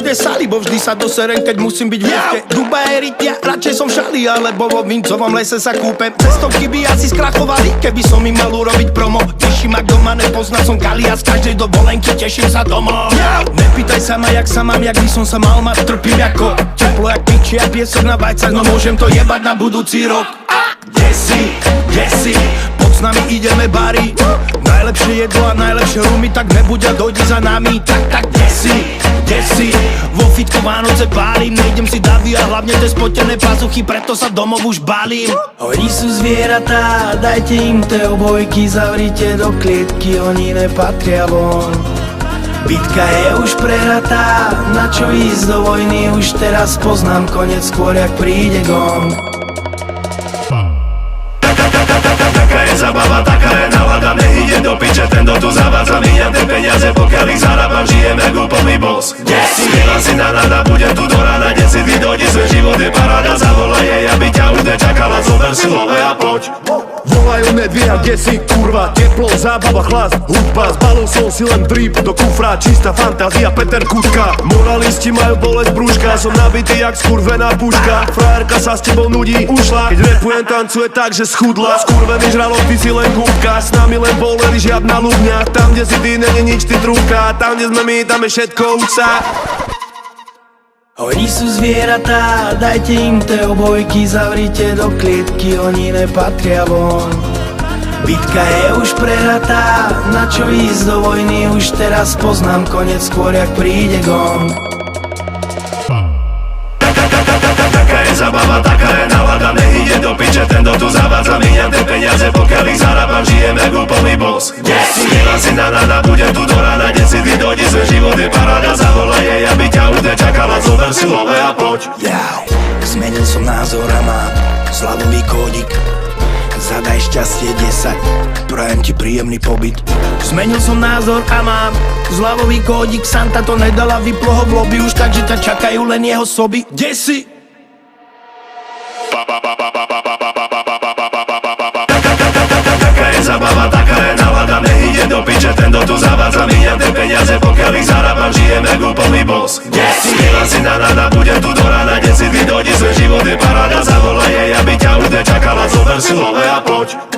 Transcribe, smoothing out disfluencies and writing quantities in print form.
bude sali, bo vždy sa doserem, keď musím byť v liefke. Dubaje rytia, radšej som v šali, alebo vo Vincovom lese sa kúpem. Cestovky by asi skrachovali, keby som im mal urobiť promo. Teší ma, kto ma nepozná, som Kalias, každej dovolenky teším sa domov. Nepýtaj sa ma, jak sa mám, jak by som sa mal mať, trpím ako teplo, jak piči a piesok na vajcach, no môžem to jebať na budúci rok. Kde si, poď s nami ideme bary. Najlepšie jedlo a najlepšie rumy, tak nebuď a dojdi za nami. Tak kde si, vo fitku Vánoce pálim. Nejdem si davy a hlavne tie spotené pazuchy, preto sa domov už balím. Oni sú zvieratá, dajte im tie obojky, zavrite do klietky, oni nepatria von. Bitka je už prehratá, na čo ísť do vojny, už teraz poznám koniec skôr, jak príde gong. Taká je zabava, taká je nálada, nech ide do piče, ten do tu zavádza. Míňam tie peniaze, pokiaľ ich zarábam, žijem jak úplný boss. Spievam si na nada, budem tu do rána, kde si ty dojdi, svoj život je paráda. Zavolaj jej, aby ťa už nečakala, zober si love a poď. Volajú nedvíha, kde si, kurva, teplo, zábava, chlas, hudba. Zbalil som si len drip do kufra, čistá fantázia, Peter Kutka. Moralisti majú bolesť brúška, som nabitý jak skurvená puška. Frajerka sa s tebou nudí, ušla, keď repujem, tancuje tak, že schudla. Skurvený žralok, ty si len gúbka, s nami len bolery, žiadna ľubňa. Tam, kde si ty, není nič, ty trúbka, tam, kde sme my, tam je všetko úca. Oni sú zvieratá, dajte im tie obojky, zavrite do klietky, oni nepatria von. Bitka je už prehratá, na čo ísť do vojny, už teraz poznám koniec skôr, jak príde gong. Taká je zabava, taká je nálada, nech ide do piče, ten do tu zavádza. Míňam tie peniaze, pokiaľ ich zarábam, žijem jak úplný boss. Spievam si na nada, budem tu do rána, kde si ty dojdi, svoj život je paráda. Zavolaj jej, aby ťa už nečakala, zober si love a poď. Zmenil som názor a mám zľavový kódik. Zadaj šťastie 10, prajem ti príjemný pobyt. Zmenil som názor a mám zľavový kódik. Santa to nedala, vyplo ho v lobby už, takže ťa čakajú len jeho soby. Kde si? Taká je zabava, taká je nálada, nech ide do piče, ten do tu zavádza. Míňam tie peniaze, pokiaľ ich zarábam, žijem jak úplný boss. Spievam si na nada, budem tu do rána, kde si ty dojdi, svoj život je paráda. Zavolaj jej, aby ťa už nečakala, zober si love a poď.